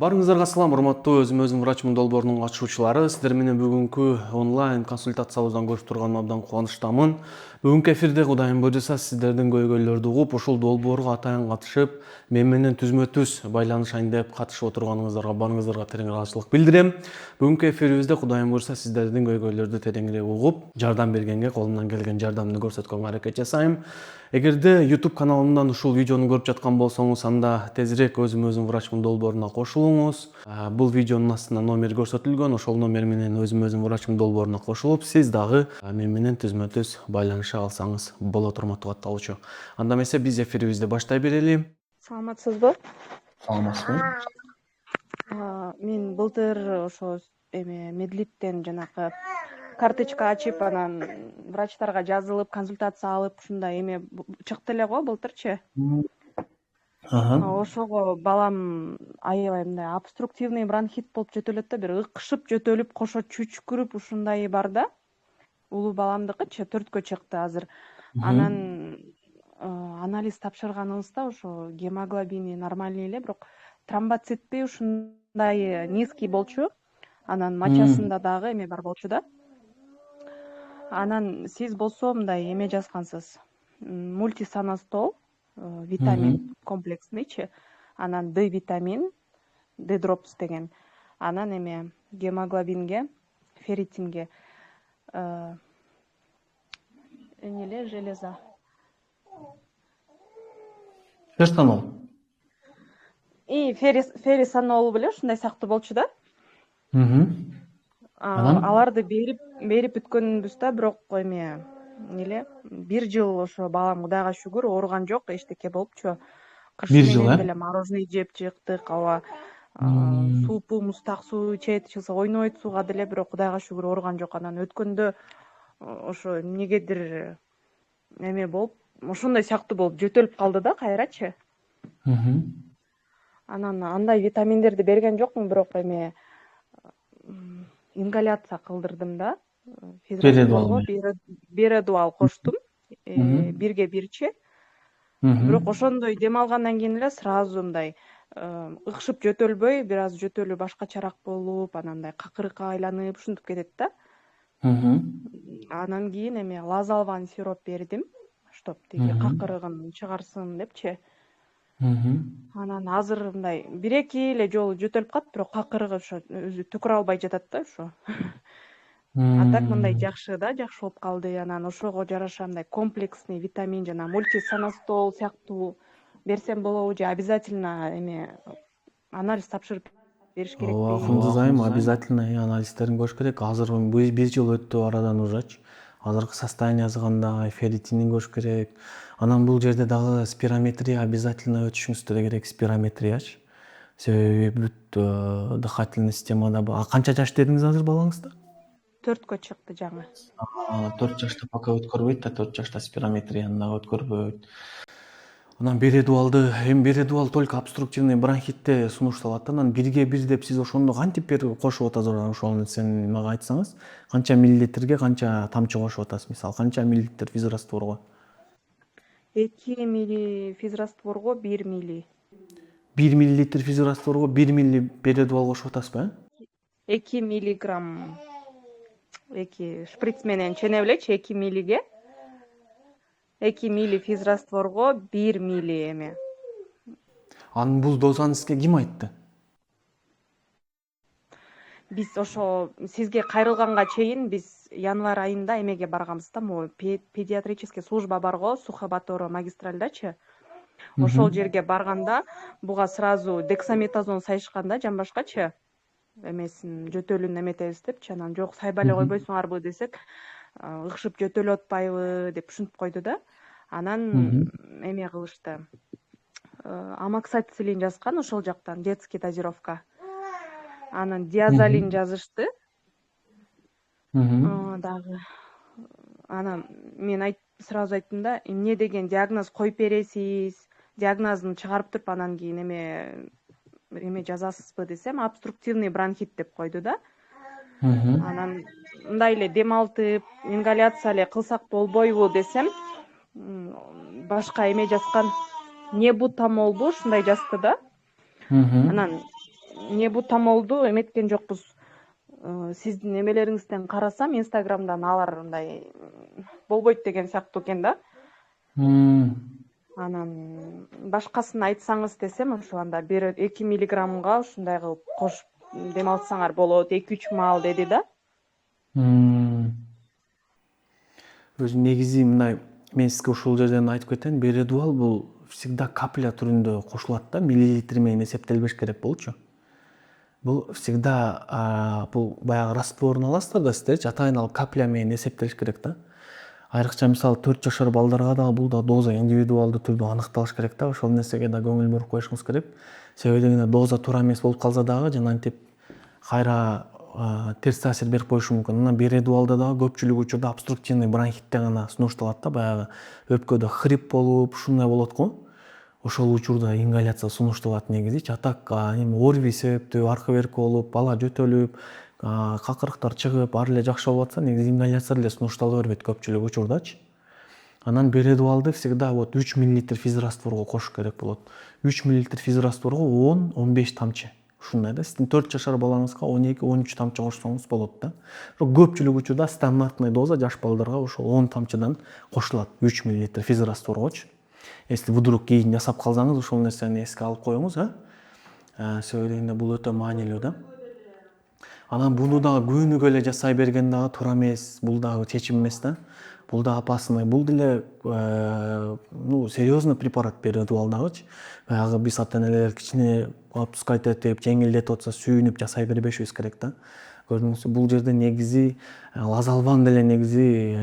Барыңыздарга салам, урматтуу өзүм врачмын долбоорунун катышуучулары. Сиздер менен бүгүнкү онлайн консультациябыздан көрүп турганыма абдан кубанычтамын. Бүгүнкү эфирде Кудайым буйрса сиздердин көйгөйлөрдү угуп, ушул долбоорго атайын катышып, мен түзмө-түз байланышайын деп катышып отурганыңыздарга барыңыздарга терең ыраазычылык билдирем. Бүгүнкү эфирибизде Кудайым буйрса сиздердин көйгөйлөрдү тереңирээк угуп, жардам бергенге колумдан келген жардамды көрсөткөнгө аракет жасайм. Эгерде YouTube каналымдан ушул видеону көрүп жаткан болсоңуз, анда тезирээк өзүм врачмын долбооруна кошулуңуз. Бул видеонун астында номер көрсөтүлгөн, ошол номер менен өзүм врачмын долбооруна кошулуп, сиз дагы мен менен түзмө-түз байланыша алсаңыз болот, урматтуу катталуучу. Анда эмесе биз эфирибизди баштай берели. Саламатсызбы? Саламатсызбы. Мен былтыр ошо медлиттен жанакы карточка ачып, анан врачтарга жазылып, консультация алып, ушундай чыкты эле го былтырчы. Ошого балам аябай мындай обструктивный бронхит болуп жөтөлөт да, бир ыкшып жөтөлүп, кошо чүчкүрүп ушундай бар да. Улуу баламдыкычы 4кө чыкты азыр. Анан анализ тапшырганыбызда ошо гемоглобини нормальный эле, бирок тромбоцитти ушундай низкий болчу. Анан мочасында дагы бар болчу да. Анан сиз болсо мындай жазгансыз. Мультисанастол, витамин комплексныйчы. Анан D витамин, D drops деген. Анан гемоглобинге, ферритинге железа. Ферритинол. Феррисанол беле ушундай сыяктуу болчу да. Аларды берип бүткөнбүз да, бирок бир жыл ошо балам Кудайга шүгүр ооруган жок, эчтеке болупчу. Кыш менен деле мороженое жеп чыктык, аба суупу, муздак суу ичет, чыкса ойнойт сууга деле, бирок Кудайга шүгүр ооруган жок. Анан өткөндө ошо эмнегедир болуп, ошондой сыяктуу болуп жөтөлүп калды да кайрачы. Анан андай витаминдерди берген жокмун, бирок ингаляция кылдырдым да. Бередуал коштум. 1ге 1чи. Бирок ошондой дем алгандан кийин эле сразу мындай ыкшып жөтөлбөй, бир аз жөтөлү башкачараак болуп, анан мындай какырыкка айланып ушинтип кетет да. Анан кийин лазалван сироп бердим, чтоб тиги какырыгын чыгарсын депчи. Анан азыр мындай 1-2 эле жолу жөтөлүп калат, бирок какырыгы ошо өзү түкүрө албай жатат да ошо. А так мындай жакшы болуп калды. Анан ошого жараша мындай комплексный витамин жана мультисанастол сыяктуу берсем болобу, же обязательно анализ тапшырып бериш керекпи? Ооба, акылдуу зайым, обязательно анализдерин көрүш керек. Азыр бир жыл өттү арадан ужачы. Азыркы состояниясы кандай, ферритинин көрүш керек. Анан бул жерде дагы спирометрия обязательно өтүшүңүз керек, спирометриячы. Себеби бүт дыхательный системада. Канча жаш дедиңиз азыр балаңызда? 4кө чыкты жаңы. 4 жашта пока өткөрбөйт да, 4 жашта спирометрияны дагы өткөрбөйт. Анан бередуал только обструктивный бронхитте сунушталат. Анан 1ге 1 деп сиз ошондо кантип берип кошуп атасыз? Ошол нерсени мага айтсаңыз, канча миллилитрге канча тамчы кошуп атасыз? Мисалы, канча миллилитр физрастворго? 2 милли физрастворго 1 милли. 1 миллилитр физрастворго 1 милли бередуал кошуп атасызбы? 2 миллиграмм. 2 шприц менен чене белечи, 2 миллиге. 2 милли физрастворго 1 милли Анын бул дозаны сизге ким айтты? Биз ошо сизге кайрылганга чейин биз январь айында эмеге барганбыз да, могу педиатрический служба бар го, Сухобаторо магистральдачы. Ошол жерге барганда буга сразу дексаметазон сайышкан да, жамбашкачы. Жөтөлүн эметебиз депчи. Анан жок, сайбай эле койбойсуңарбы десек, ыкшып жөтөлүп атпайбы деп ушинтип койду да. Анан кылышты. Амоксацилин жазган ошол жактан, детский дозировка. Анан диазолин жазышты. Дагы. Анан мен сразу айттым да, эмне деген диагноз коюп бересиз? Диагнозун чыгарып туруп, анан кийин жазасызбы десем, обструктивный бронхит деп койду да. Анан мындай эле дем алтып, ингаляция эле кылсак болбойбу десем, башка жазган, небутамолбу ушундай жазды да. Анан небутамолду эметкен жокпуз. Сиздин эмелериңизден карасам, Инстаграмдан алар мындай болбойт деген сыяктуу экен да. Анан башкасын айтсаңыз десем, ошо анда 2 миллиграммга ушундай кылып кошуп дем алсаңар болот, 2-3 маал деди да. Өзү негизи мындай мен сизге ушул жерден айтып кетейин, бередуал бул всегда капля түрүндө кошулат да, миллилитр менен эсептелбеш керек болчу. Бул всегда бул баягы растворун аласыздар да сиздерчи, атайын ал капля менен эсептелиш керек да. Айрыкча мисалы 4 жашар балдарга да бул да доза индивидуалдуу түрдө аныкталыш керек да. Ошол нерсеге да көңүл буруп коюшуңуз керек. Себеби дегенде доза туура эмес болуп калса дагы жанагынтип кайра терс таасир берип коюшу мүмкүн. Анан бередуалда дагы көпчүлүк учурда обструктивный бронхитте гана сунушталат да, баягы өпкөдө хрип болуп, ушундай болот го. Ошол учурда ингаляция сунушталат негизичи. Атак эми ОРВИ себептүү аркы берки болуп, бала жөтөлүп, какырыктар чыгып, ары эле жакшы болуп атса, негизи ингаляция эле сунуштала бербейт көпчүлүк учурдачы. Анан бередуалды всегда вот 3 мл физрастворго кошуш керек болот. 3 мл физрастворго 10-15 тамчы. Ушундай да, сиздин 4 жашар балаңызга 12-13 тамчы кошсоңуз болот да. Көпчүлүк учурда стандартный доза жаш балдарга ошол 10 тамчыдан кошулат 3 мл физрастворгочу. Если вдруг кийин жасап калсаңыз, ошол нерсени эске алып коюңуз, себеби дегенде бул өтө маанилүү да. Анан буну дагы күнүгө эле жасай берген дагы туура эмес, бул дагы чечим эмес да. Бул да опасный. Бул деле серьезный препарат бередуал дагычы. Баягы биз ата-энелер кичине отпускать этип, жеңилдетип атса сүйүнүп жасай бербешибиз керек да. Көрдүңүзбү, бул жерде негизи лазалван деле негизи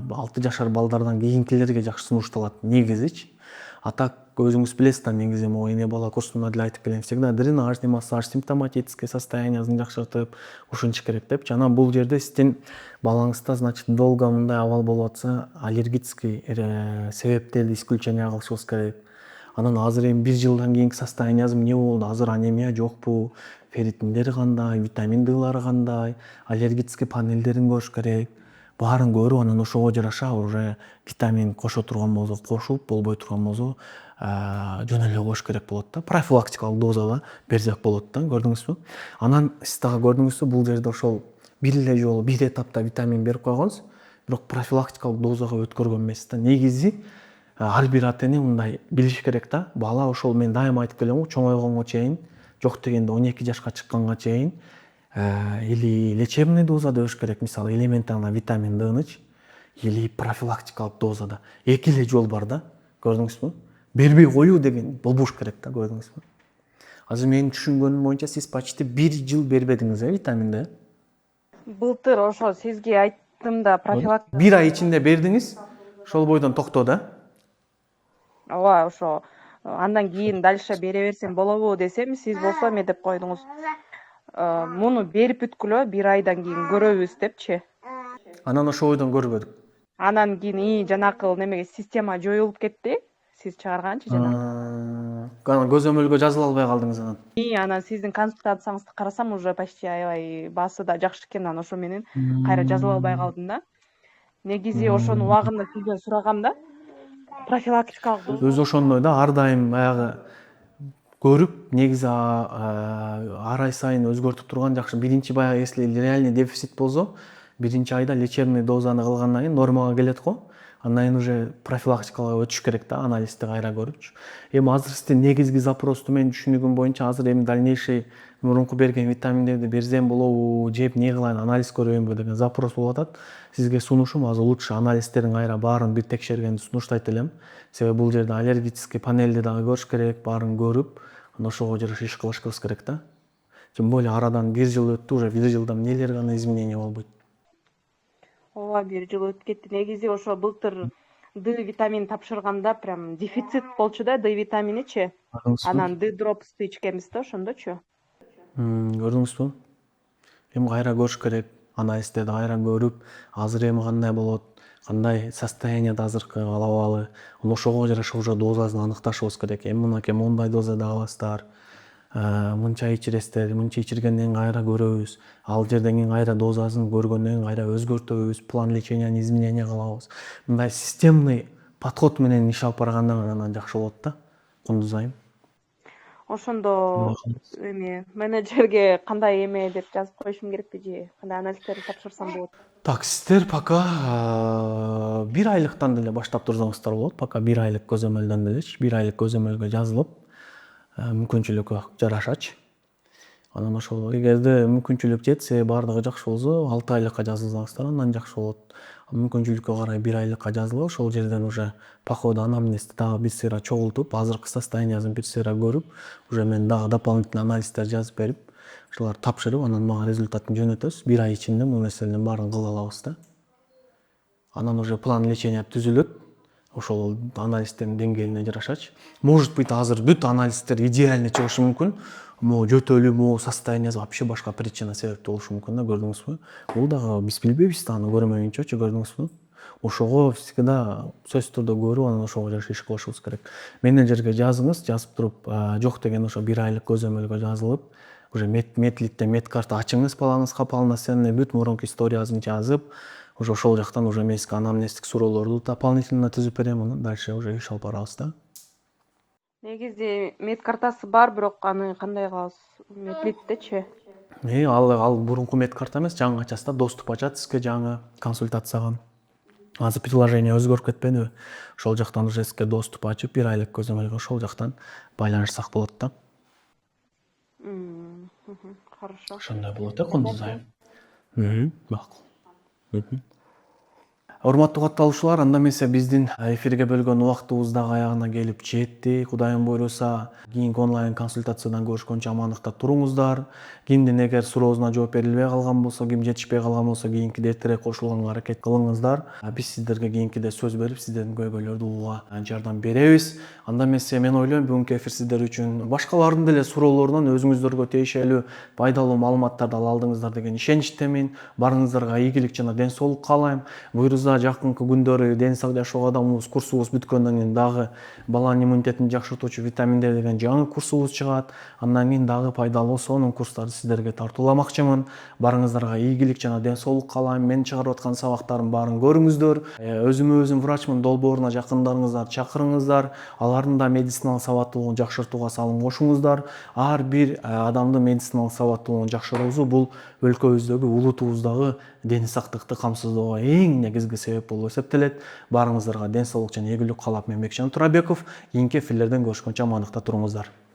6 жашар балдардан кийинкилерге жакшы сунушталат негизичи. А так өзүңүз билесиз да, негизи могу эне бала курсунда деле айтып келем, всегда дренажный массаж, симптоматическое состояниясын жакшыртып ушинтиш керек депчи. Анан бул жерде сиздин балаңызда, значит, долго мындай абал болуп атса, аллергический себептерди исключение кылышыбыз керек. Анан азыр эми 1 жылдан кийинки состоянияңыз эмне болду? Азыр анемия жокпу? Ферритиндери кандай? Витамин Д'лары кандай? Аллергический панелдерин көрүш керек. Баарын көрүп, анан ошого жараша уже витамин кошо турган болсо кошуп, болбой турган болсо жөн эле коюш керек болот да. Профилактикалык дозада берсек болот да, көрдүңүзбү? Анан сиз дагы көрдүңүзбү, бул жерде ошол бир эле жолу, бир этапта витамин берип койгонсуз, бирок профилактикалык дозага өткөргөн эмес да. Негизи ар бир ата-эне мындай билиш керек да. Бала ошол мен дайыма айтып келем го, чоңойгонго чейин, жок дегенде 12 жашка чыкканга чейин или лечебный дозада бериш керек, мисалы элементарный витамин Д'нычы, или профилактикалык дозада. Эки эле жол бар да, көрдүңүзбү? Бербей коюу деген болбош керек да, көрдүңүзбү? Азыр менин түшүнгөнүм боюнча сиз почти 1 жыл бербедиңиз витамин Д. Былтыр ошо сизге айттым да, профилактика 1 ай ичинде бердиңиз, ошол бойдон токтоду, да? ооба, ошо андан кийин дальше бере берсем болобу десем, сиз болсо эме деп койдуңуз. Муну берип бүткүлө 1 айдан кийин көрөбүз депчи. Анан ошол бойдон көрбөдүк. Анан кийин жанакы немеге система жоюлуп кетти. Сиз чыгарганчы жана. Көзөмөлгө жазыла албай калдыңыз анан. Анан сиздин консультацияңызды карасам уже почти аябай баасы да жакшы экен, анан ошо менен кайра жазыла албай калдым да. Негизи ошону убагында сизден сурагам да. Профилактикалык өзү ошондой да, ар дайым баягы көрүп, негизи ар ай сайын өзгөртүп турган жакшы. Биринчи баягы если реальный дефицит болсо, биринчи айда лечебный дозаны кылгандан кийин нормага келет го. Андан кийин уже профилактикага өтүш керек да, анализди кайра көрүпчү. Эми азыр сиздин негизги запросту мен түшүнүгүм боюнча азыр эми дальнейший мурунку берген витаминдерди берсем болобу, жеп эмне кылайын, анализ көрөйүнбү деген запрос болуп атат. Сизге сунушум азыр лучше анализдерин кайра баарын бир текшергенди сунуштайт элем. Себеби бул жерде аллергический панелди дагы көрүш керек, баарын көрүп, анан ошого жараша иш кылышыбыз керек да. Тем более арадан 1 жыл өттү, уже 1 жылда эмнелер гана изменение болбойт. Ооба, 1 жыл өтүп кетти. Негизи ошо былтыр Д витамин тапшырганда прям дефицит болчу да, Д витаминичи. Анан Д дропсту ичкенбиз да, ошондочу. Көрдүңүзбү? Эми кайра көрүш керек, анализдерди кайра көрүп, азыр эми кандай болот, кандай состоянияда азыркы алабалы, ошого жараша уже дозасын аныкташыбыз керек. Эми мынакей мондай дозада аласыздар, мынча ичиресиздер, мынча ичиргенден кийин кайра көрөбүз. Ал жерден кийин кайра дозасын көргөндөн кийин кайра өзгөртөбүз, план леченияны изменение кылабыз. Мындай системный подход менен иш алып барганда анан жакшы болот да, Кундуз айым. ошондо эме менеджерге кандай эме деп жазып коюшум керекпи же кандай анализдерди тапшырсам болот? Так, сиздер пока 1 айлыктан деле баштап турсаңыздар болот. Пока 1 айлык көзөмөлдөн делечи. 1 айлык көзөмөлгө жазылып, мүмкүнчүлүккө жарашачы. Анан ошол эгерде мүмкүнчүлүк жетсе, баардыгы жакшы болсо, 6 айлыкка жазылсаңыздар андан жакшы болот. Мүмкүнчүлүккө карай 1 айлыкка жазылып, ошол жерден уже по ходу анамнезди дагы бир сыйра чогултуп, азыркы состояниясын бир сыйра көрүп, уже мен дагы дополнительный анализдер жазып берип, ошолорду тапшырып, анан мага результатын жөнөтөбүз. 1 ай ичинде бул нерселердин баарын кыла алабыз да. Анан уже план лечения түзүлөт. Ошол анализдердин деңгээлине жарашачы. Может быть, азыр бүт анализдер идеальный чыгышы мүмкүн. Могу жөтөлү, могу состояниясы вообще башка причина себептүү болушу мүмкүн да, көрдүңүзбү? Бул дагы биз билбейбиз да, аны көрмөйүнчөчү, көрдүңүзбү? Ошого всегда сөзсүз түрдө көрүп, анан ошого жараша иш кылышыбыз керек. Менеджерге жазыңыз, жазып туруп, жок деген ошо 1 айлык көзөмөлгө жазылып, уже медлитте медкарта ачыңыз, балаңызга полноценный бүт мурунку историясын жазып, уже ошол жактан уже мен сизге анамнестик суроолорду дополнительно түзүп берем, анан дальше уже иш алып барабыз да. Негизи медкартасы бар, бирок аны кандай кылабыз? Медлиттечи. Ал мурунку медкарта эмес, жаңы ачасыз да, доступ ачат сизге жаңы консультацияга. Азыр приложение өзгөрүп кетпедиби? Ошол жактан уже сизге доступ ачып, 1 айлык көзөмөлгө ошол жактан байланышсак болот да. Хорошо. Ошондой болот Кундуз айым. Макул. Урматтуу катталуучулар, анда эмесе биздин эфирге бөлгөн убактыбыз дагы аягына келип жетти. Кудайым буйруса, кийинки онлайн консультациядан көрүшкөнчө амандыкта туруңуздар. Кимдин эгер суроосуна жооп берилбей калган болсо, ким жетишпей калган болсо, кийинкиде эртерээк кошулганга аракет кылыңыздар. Биз сиздерге кийинкиде сөз берип, сиздердин көйгөйлөрдү угууга жардам беребиз. Анда эмесе мен ойлойм, бүгүнкү эфир сиздер үчүн башкалардын деле суроолорунан өзүңүздөргө тиешелүү пайдалуу маалыматтарды ала алдыңыздар деген ишеничтемин. Барыңыздарга ийгилик жана ден соолук каалайм. Буйруза жакынкы күндөрү ден сак жашоо адамыбыз курсубуз бүткөндөн кийин дагы баланын иммунитетин жакшыртуучу витаминдер деген жаңы курсубуз чыгат. Андан кийин дагы пайдалуу сонун курстарды сиздерге тартууламакчымын. Барыңыздарга ийгилик жана ден соолук каалайм. Мен чыгарып аткан сабактардын баарын көрүңүздөр. Өзүм врачмын долбооруна жакындарыңыздарды чакырыңыздар. Алардын да медициналык сабаттуулугун жакшыртууга салым кошуңуздар. Ар бир адамдын медициналык сабаттуулугун жакшыруусу бул өлкөбүздөгү, улутубуздагы ден сактыкты камсыздоого эң негизги себеп болуп эсептелет. Барыңыздарга ден соолук жана ийгилик каалап, мен Бекжан Турабеков. Кийинки эфирлерден көрүшкөнчө амандыкта туруңуздар.